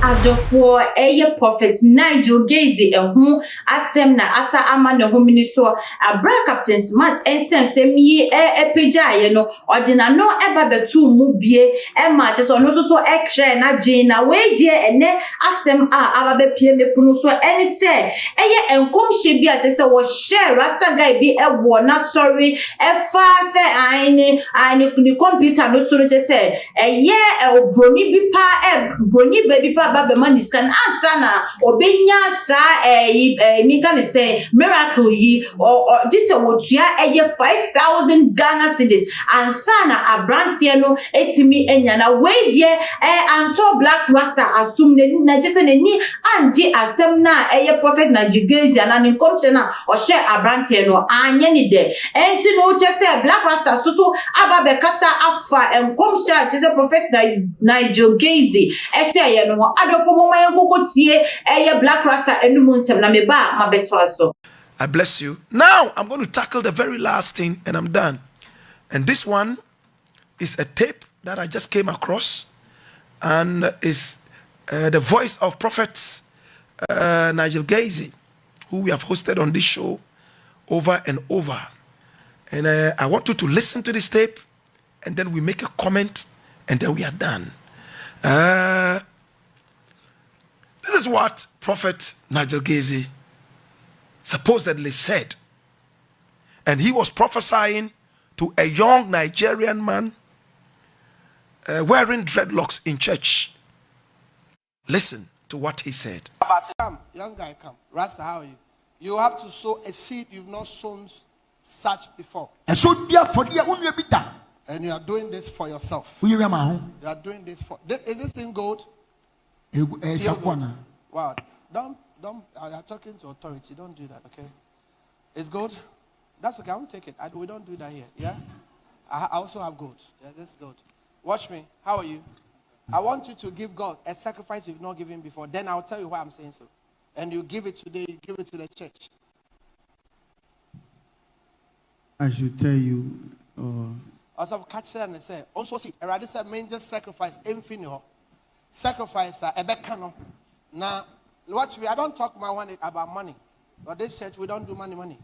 Adofo prophet Nigel Gaisie who asem na asa ama ne ho mini so abra Captain Smart ensensem yi epejaye no odina no eba betu mu bie e ma che so no so ekre na gin na we die ene asem aba be pie mepunu so eni se eye enkom hye bi a che se wo share Rasta guy bi ebo na sorry fa se aini ni computer no so che se eye obroni bi pa broni baby pa baba man scan answer na obenya sa me can say miracle yi or this wotua 5,000 Ghana cedis answer na abrantie no etimi enya na we die anto Blakk Rasta assume na just ni andi asem na prophet Nigel Gaisie na ni komche na o share abrantie no anya ni de enti no che say Blakk Rasta so aba be kasa afa enkomche che say prophet Nigel Gaisie ese no adofo moma yenkoko tie Blakk Rasta enum nsem na meba mabeto aso. I bless you. Now I'm going to tackle the very last thing and I'm done. And this one is a tape that I just came across and is the voice of Prophet Nigel Gaisie, who we have hosted on this show over and over. And I want you to listen to this tape and then we make a comment and then we are done. This is what Prophet Nigel Gaisie supposedly said. And he was prophesying to a young Nigerian man wearing dreadlocks in church. Listen to what he said. Come, young guy, come. Rasta, how are you? You have to sow a seed you've not sown such before. And you are doing this for yourself. You are doing this for... Is this thing gold? Wow. Don't, I am talking to authority. Don't do that, okay? It's gold? That's okay. I won't take it. We don't do that here, yeah? I also have gold. Yeah, this is gold. Watch me. How are you? I want you to give God a sacrifice you've not given before. Then I'll tell you why I'm saying so. And you give it today, you give it to the church. I should tell you. Also, catch it and say, also see, I said, main just sacrifice, infinite. Sacrifice, a becano. Now, watch me. I don't talk about money. But this church, we don't do money.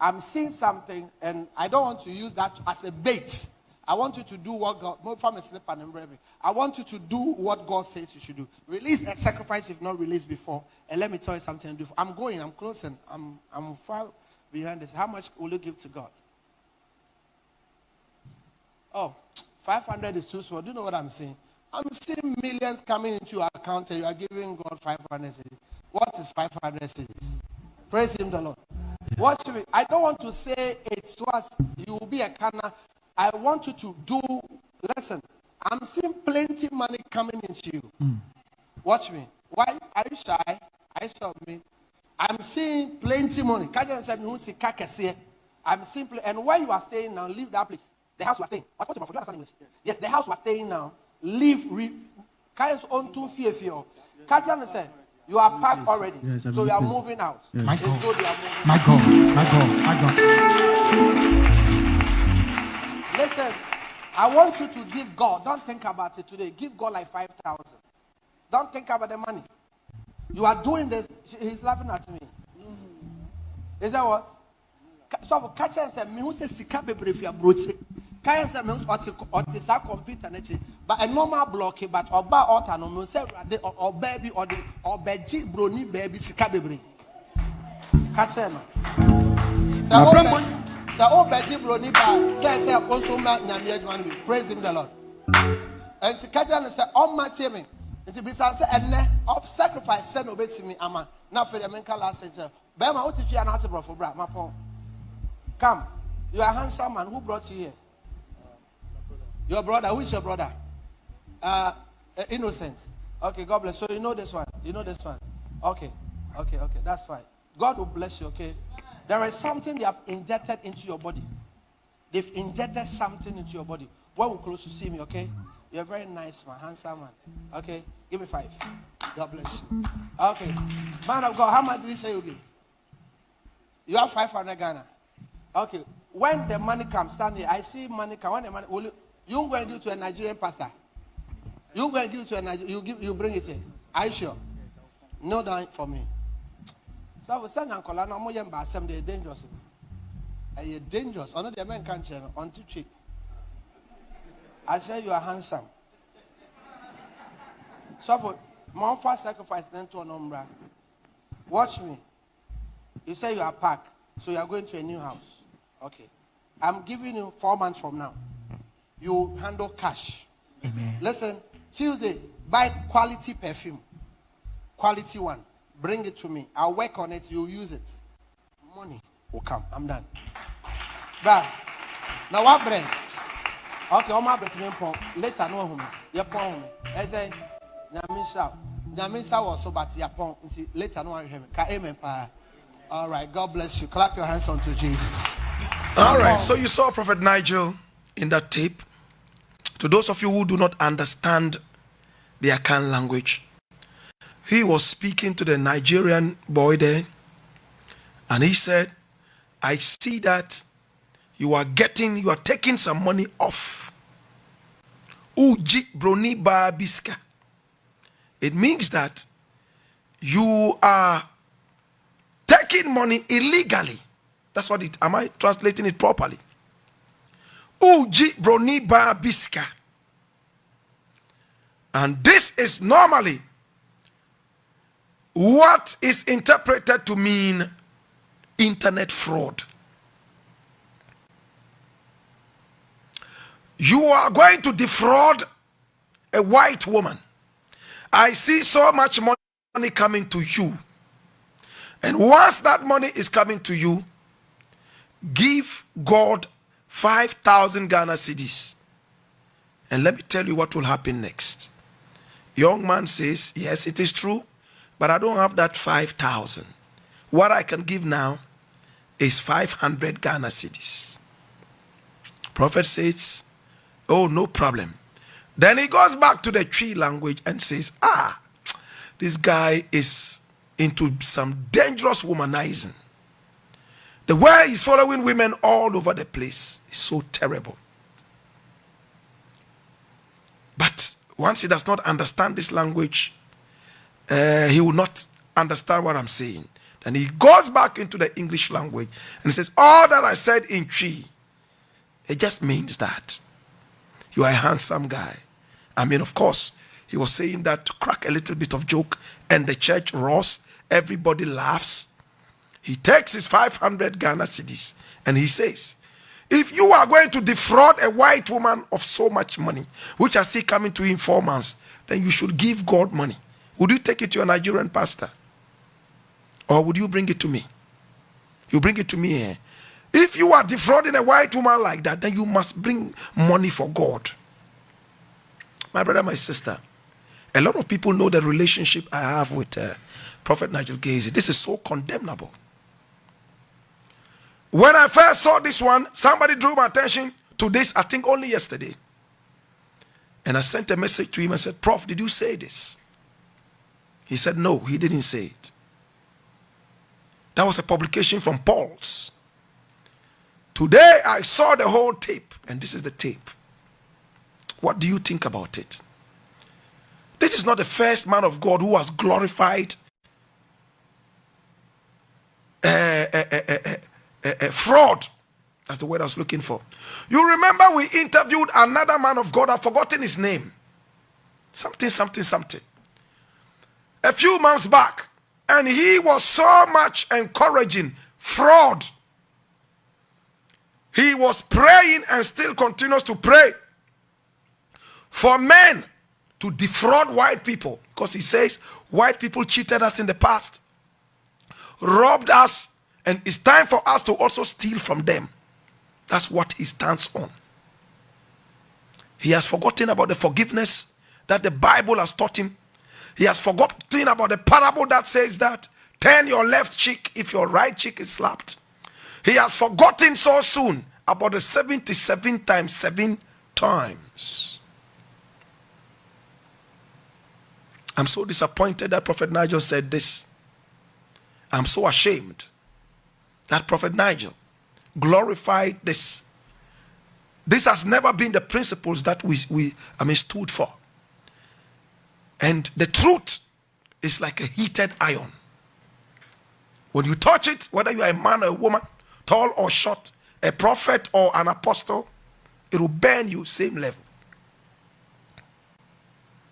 I'm seeing something, and I don't want to use that as a bait. I want you to do what God, more from a slip and embroidery. I want you to do what God says you should do. Release a sacrifice you've not released before. And let me tell you something. I'm closing. I'm far behind this. How much will you give to God? Oh, 500 is too small. Do you know what I'm saying? I'm seeing millions coming into your account and you are giving God 500 cedis. What is 500 cedis? Praise him, the Lord. Watch me. I don't want to say it was you will be a canna. I want you to do, listen, I'm seeing plenty money coming into you. Watch me. Why are you shy? Are you sure of me? I'm seeing plenty money. I'm simply, and where you are staying now, leave that place. The house you are staying. Yes, the house you are staying now. Leave. Kaya's own 2 fear. Kajan said, you are packed already. Yes, so you are moving out. Yes. My God. You are moving My God. Listen, I want you to give God. Don't think about it today. Give God like 5,000. Don't think about the money. You are doing this. He's laughing at me. Is that what? So Kajan said, me who says sika bebrefia broche. Kayan said me who sa computer neche. But a normal block, but oba altar no me say or baby or the or beji broni baby sika bebre. Kachen. Say o beji broni ba say also ma nyame adwan we praise him the Lord. And Kajan say on my me. It be say enne of sacrifice send obetimi ama na for the mental last stage. Be ma what you na bro for bra mapon. Come. You are a handsome man. Who brought you here? Your brother. Who is your brother? Innocent. Okay, God bless. So you know this one. Okay. That's fine. God will bless you, okay? There is something they have injected into your body. They've injected something into your body. When we close to see me, okay? You're a very nice man, handsome man. Okay? Give me 5. God bless you. Okay. Man of God, how much did he say you give? You have 500 Ghana. Okay. When the money comes, stand here. I see money come. When the money, you go and do to a Nigerian pastor. You go and give it to a Nigerian. You bring it here. Are you sure? No, down for me. So I was saying, Uncle, I know more than some they're dangerous. You're dangerous. I know the men can't change on to I say you are handsome. So for more fast sacrifice than to an umbra. Watch me. You say you are packed, so you are going to a new house. Okay. I'm giving you 4 months from now. You handle cash. Amen. Listen, Tuesday, buy quality perfume. Quality one. Bring it to me. I'll work on it. You'll use it. Money will come. I'm done. Bruh. Now what brand? Okay, all my breast later no home. Agyapong. I say, Nyamisha was so but Agyapong. Later no him. Amen. All right. God bless you. Clap your hands unto Jesus. All right. So you saw Prophet Nigel in that tape. To those of you who do not understand the Akan language, he was speaking to the Nigerian boy there, and he said, I see that you are taking some money off. Uji broni ba biska. It means that you are taking money illegally. That's what it, am I translating it properly? Uji broni ba biska. And this is normally what is interpreted to mean internet fraud. You are going to defraud a white woman. I see so much money coming to you. And once that money is coming to you, give God 5,000 Ghana cedis. And let me tell you what will happen next. Young man says, yes, it is true, but I don't have that 5,000. What I can give now is 500 Ghana cedis. Prophet says, oh, no problem. Then he goes back to the tree language and says, this guy is into some dangerous womanizing. The way he's following women all over the place is so terrible. But once he does not understand this language, he will not understand what I'm saying. Then he goes back into the English language and he says, all that I said in tree, it just means that you are a handsome guy. I mean, of course, he was saying that to crack a little bit of joke, and the church roars, everybody laughs. He takes his 500 Ghana cedis and he says, if you are going to defraud a white woman of so much money, which I see coming to you in 4 months, then you should give God money. Would you take it to your Nigerian pastor? Or would you bring it to me? You bring it to me here. If you are defrauding a white woman like that, then you must bring money for God. My brother, my sister, a lot of people know the relationship I have with Prophet Nigel Gaisie. This is so condemnable. When I first saw this one, somebody drew my attention to this, I think only yesterday. And I sent a message to him and said, Prof, did you say this? He said, no, he didn't say it. That was a publication from Paul's. Today, I saw the whole tape, and this is the tape. What do you think about it? This is not the first man of God who has glorified fraud. That's the word I was looking for. You remember we interviewed another man of God. I've forgotten his name. Something. A few months back. And he was so much encouraging fraud. He was praying and still continues to pray for men to defraud white people. Because he says white people cheated us in the past, robbed us, and it's time for us to also steal from them. That's what he stands on. He has forgotten about the forgiveness that the Bible has taught him. He has forgotten about the parable that says that turn your left cheek if your right cheek is slapped. He has forgotten so soon about the 77 times 7 times. I'm so disappointed that Prophet Nigel said this. I'm so ashamed that Prophet Nigel glorified this. This has never been the principles that we stood for. And the truth is like a heated iron. When you touch it, whether you are a man or a woman, tall or short, a prophet or an apostle, it will burn you same level.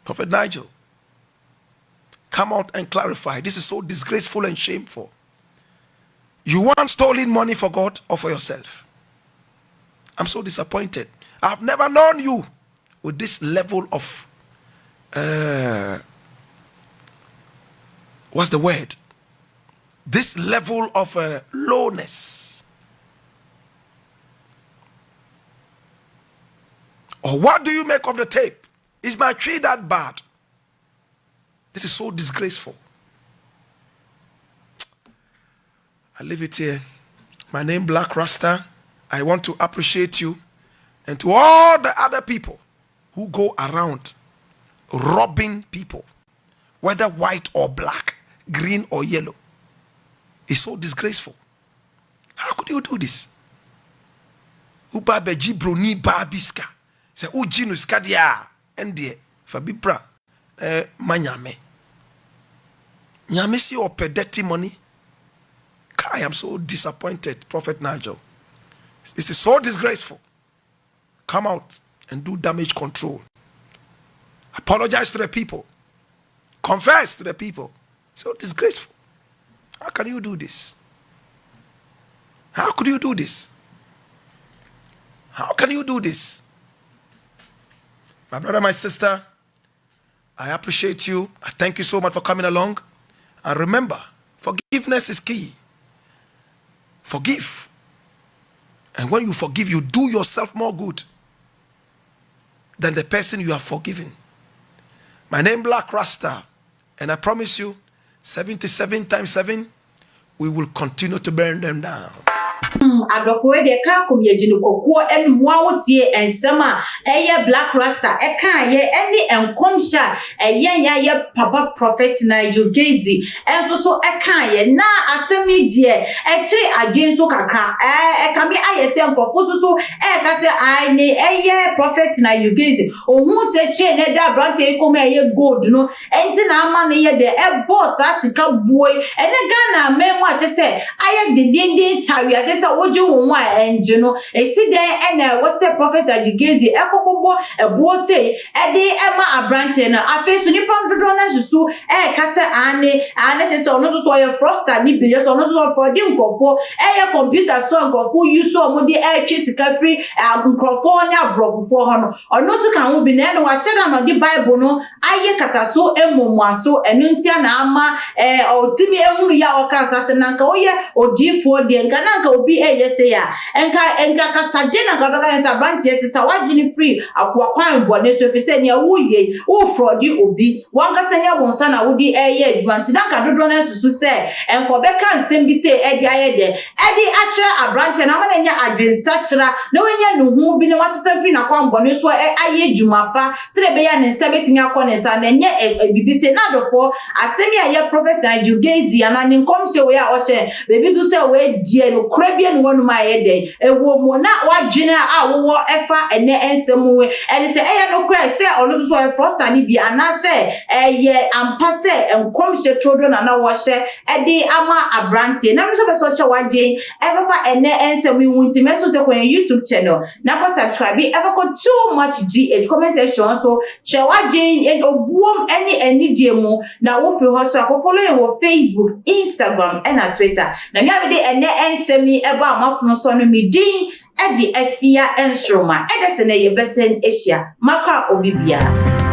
Prophet Nigel, come out and clarify. This is so disgraceful and shameful. You want stolen money for God or for yourself? I'm so disappointed. I've never known you with this level of what's the word? This level of lowness. Or what do you make of the tape? Is my tree that bad? This is so disgraceful. I leave it here. My name Blakk Rasta. I want to appreciate you, and to all the other people who go around robbing people, whether white or black, green or yellow. It's so disgraceful. How could you do this? Uba beji broni babiska. Say ujinus kadia endie fabibra manyame. Nyame si ope dirty money. I am so disappointed, Prophet Nigel. This is so disgraceful. Come out and do damage control. Apologize to the people. Confess to the people. So disgraceful. How can you do this? How could you do this? How can you do this? My brother, my sister, I appreciate you. I thank you so much for coming along. And remember, forgiveness is key. Forgive. And when you forgive, you do yourself more good than the person you have forgiven. My name is Blakk Rasta, and I promise you, 77 times 7, we will continue to burn them down. Adofo de ka komyejinu kokuo enmoa wotie ensema eye Blakk Rasta eka ye ene enkomsha ye papa Prophet Nigel Gaisie enso so eka ye na asemi die etri adwenso kakra eka mi ayese nkofo so eka se ai ne eye Prophet Nigel Gaisie ohun se che ne da brante ekoma eye gold no enti na ama ne ye de e boss asika boy ene Ghana memu atese aye de tari atese oju won engine esi den ene wo se Prophet Nigel Gaisie ekokobo ebo se ede ema abrante na afesu nipa dodo na susu kase ane te se ono so ye froster ni bi so ono so for di nkofo computer so nkofo use omo di chi sika free nkofo nya brofofo ho no ono so kan wo bi na ene wa sheda no di Bible no aye kataso emomuaso enu ntia na ama otimi ehunu ya okasa se nanka oye odifo de nka nanka obi say ya enka kasadena gabaka ensa branch yesisa wadini free akwa kwan bone so fi se ne wuye wo frodi obi wanka senya wonsa na wudi adwanti nanka dodo na susu se enko beka nsem bi se edi ayede edi achira abrante na mana nya adwensa chira na wenya no hu bi ne wasesa free na kwan bone so aye dwumapa se be ya ne nsa betimi akọ ne sa na nya bibi se na dofo asemi aye Prophet Nigel Gaisie ana ni nkomse we a o se bebi so se we die no krabie no wonu ma ye de ewo mo na wadwene a wo efa ene ensem we ene se eya no kra se ono so so froster ni bi ana se eye ampa se enkomse trodo na wo hye ede ama abrantie na so be so che wadwen efa ene ensem we wunti meso se kwen YouTube channel na ko subscribe efa ko too much gh comment section so che wadwen obuom eni die mu na wo fi ho so ko follow wo Facebook, Instagram and Twitter na mi abede ene ensem eba amapono so no mi din e di afia ensroma e de se na ye besen asia makra obibia.